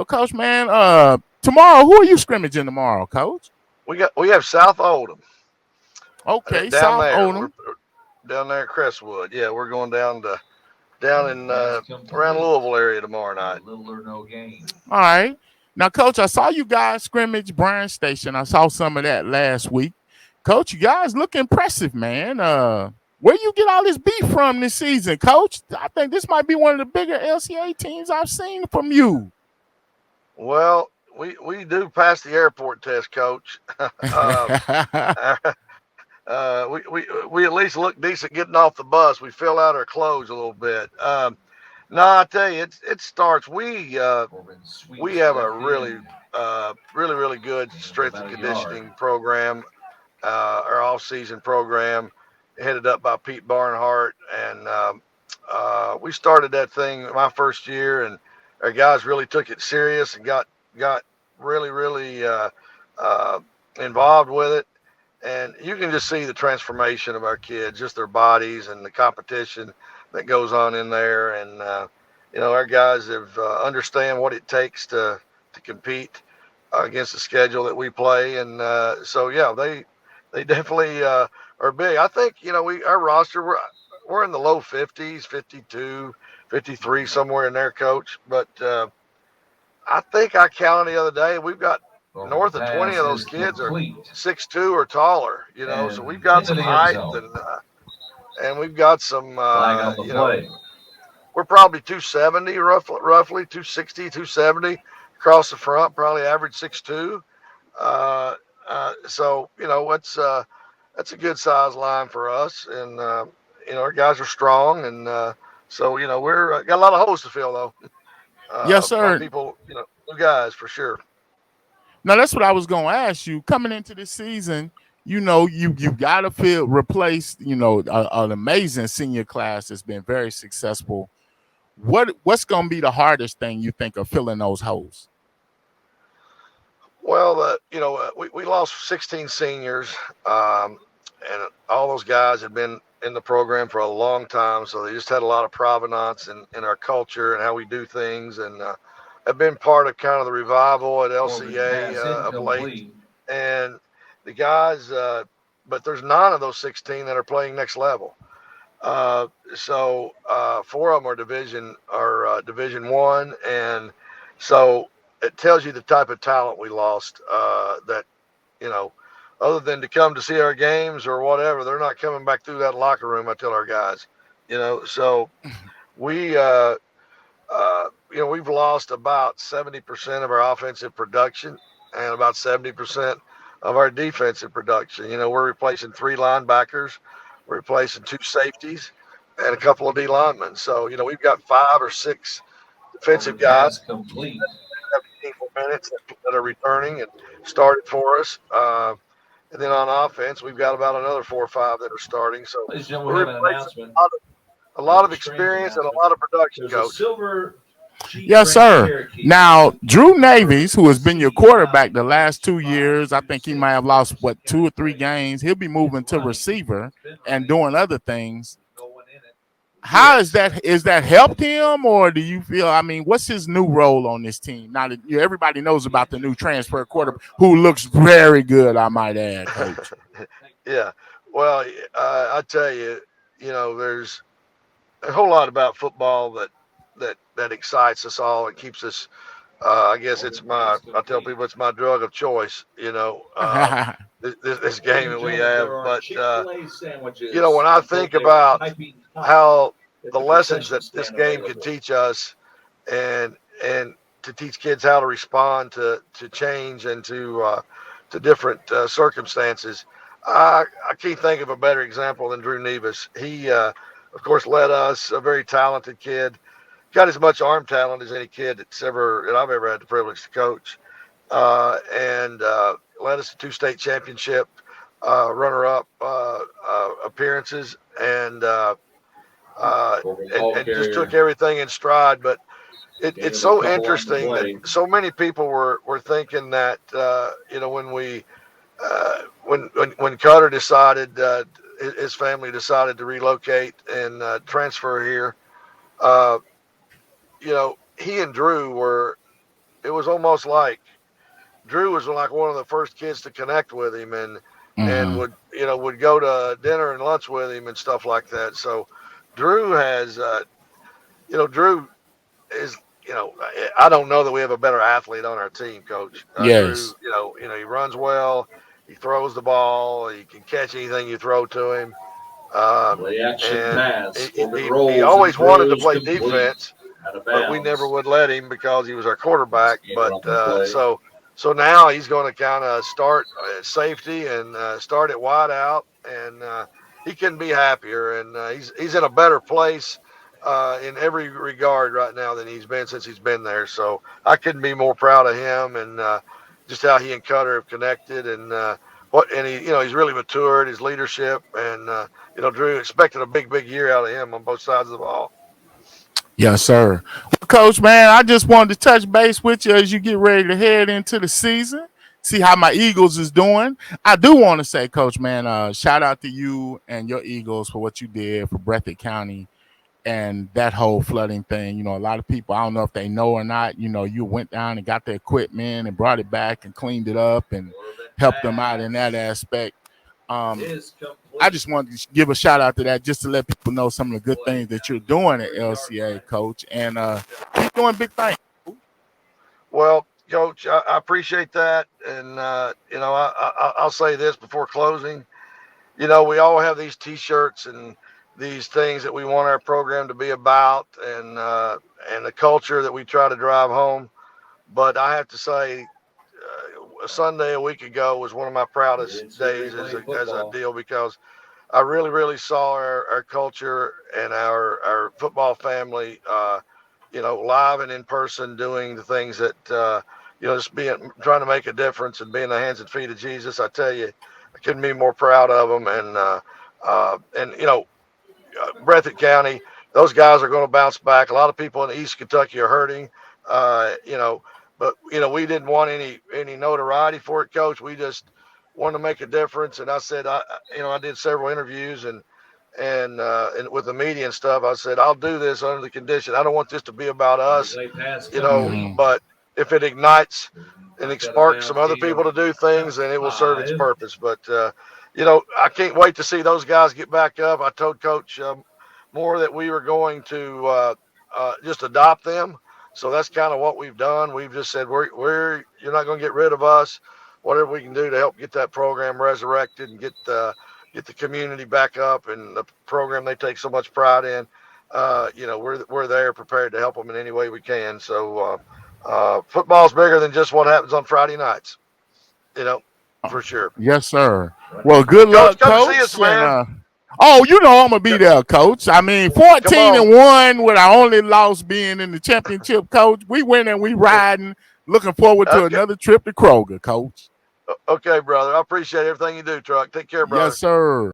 Coach, man, tomorrow, who are you scrimmaging tomorrow, Coach? We have South Oldham Okay, down South there. We're Odom. down there at Crestwood. Yeah, we're going down in around Louisville area tomorrow night. All right. Now, Coach, I saw you guys scrimmage Bryan Station. I saw some of that last week. Coach, you guys look impressive, man. Where you get all this beef from this season, Coach? I think this might be one of the bigger LCA teams I've seen from you. Well, we do pass the airport test, Coach. We at least look decent getting off the bus. We fill out our clothes a little bit. No, I tell you, it starts. We have a really good strength and conditioning program. Our off-season program, headed up by Pete Barnhart, and we started that thing my first year, and our guys really took it serious and got really uh, involved with it. And you can just see the transformation of our kids, just their bodies and the competition that goes on in there. And our guys have understand what it takes to compete against the schedule that we play. And so yeah, they definitely are big. I think our roster we're in the low 50s, 52, 53, somewhere in there, Coach. But I think I counted the other day. We've got north of 20 of those kids are 6'2" or taller. So we've got some height and we've got some. We're probably 270, roughly 260, 270 across the front. Probably average 6'2". So that's a good size line for us, and our guys are strong, and so we're got a lot of holes to fill though. Yes, A lot of sir. people, new guys for sure. Now that's what I was gonna ask you. Coming into this season, you gotta feel replace, an amazing senior class that's been very successful. What's gonna be the hardest thing you think of filling those holes? Well, we lost 16 seniors, and all those guys had been in the program for a long time, so they just had a lot of provenance in our culture and how we do things, and have been part of kind of the revival at LCA of late. And the guys, but there's 9 of those 16 that are playing next level. So 4 of them are Division One, and so it tells you the type of talent we lost. That other than to come to see our games or whatever, they're not coming back through that locker room. I tell our guys, so we we've lost about 70% of our offensive production and about 70% of our defensive production. We're replacing 3 linebackers, we're replacing 2 safeties, and a couple of D linemen. So we've got 5 or 6 defensive guys have meaningful minutes that are returning and started for us. And then on offense, we've got about another 4 or 5 that are starting. So we're replacing a lot of experience and a lot of production, Coach. Yes, sir. Now, Drew Navies, who has been your quarterback the last 2 years, I think he might have lost 2 or 3 games. He'll be moving to receiver and doing other things. How is that? Is that helped him, or do you feel? I mean, what's his new role on this team? Now that everybody knows about the new transfer quarterback, who looks very good, I might add, Coach. Yeah. Well, I tell you, there's a whole lot about football that excites us all and keeps us. I guess I tell people it's my drug of choice. This game that we have, but when I think about how the lessons that this game can teach us, and to teach kids how to respond to change and to different circumstances, I can't think of a better example than Drew Nevis. He, of course, led us, a very talented kid, got as much arm talent as any kid that I've ever had the privilege to coach, and led us to 2 state championship runner-up appearances, and just took everything in stride. But it's so interesting that so many people were thinking that when Cutter decided, his family decided to relocate and transfer here, he and Drew were it was almost like Drew was like one of the first kids to connect with him, and would would go to dinner and lunch with him and stuff like that. So Drew has Drew is I don't know that we have a better athlete on our team, Coach. Yes. Drew, he runs well, he throws the ball, he can catch anything you throw to him. And he always wanted to play defense, but we never would let him because he was our quarterback. But so now he's going to kind of start at safety and start at wide out, and he couldn't be happier. And he's in a better place in every regard right now than he's been since he's been there. So I couldn't be more proud of him and just how he and Cutter have connected and he's really matured his leadership and Drew expected a big year out of him on both sides of the ball. Yes, sir. Well, Coach, man, I just wanted to touch base with you as you get ready to head into the season, see how my Eagles is doing. I do want to say, Coach, man, shout out to you and your Eagles for what you did for Breathitt County and that whole flooding thing. A lot of people, I don't know if they know or not, you went down and got the equipment and brought it back and cleaned it up and helped them out in that aspect. I just wanted to give a shout out to that just to let people know some of the good things that you're doing at LCA, Coach, and keep doing big things. Well, Coach, I appreciate that, and I'll say this before closing. We all have these T-shirts and these things that we want our program to be about, and the culture that we try to drive home. But I have to say, Sunday a week ago was one of my proudest days as a deal because I really saw our culture and our football family, live and in person doing the things that, just trying to make a difference and being the hands and feet of Jesus. I tell you, I couldn't be more proud of them. And Breathitt County, those guys are going to bounce back. A lot of people in East Kentucky are hurting, but we didn't want any notoriety for it, Coach. We just wanted to make a difference. And I said, I did several interviews and with the media and stuff. I said, I'll do this under the condition. I don't want this to be about us, but if it ignites and it sparks some other people to do things, then it will serve its purpose. But, I can't wait to see those guys get back up. I told Coach Moore that we were going to just adopt them. So that's kind of what we've done. We've just said, you're not going to get rid of us. Whatever we can do to help get that program resurrected and get the community back up and the program they take so much pride in, we're there prepared to help them in any way we can. So football's bigger than just what happens on Friday nights, for sure. Yes, sir. Well, good luck, Coach. Come see us, man. I'm gonna be there, Coach. I mean, 14-1 with our only loss being in the championship, Coach. We win and we riding. Looking forward to another trip to Kroger, Coach. Okay, brother. I appreciate everything you do, Truck. Take care, brother. Yes, sir.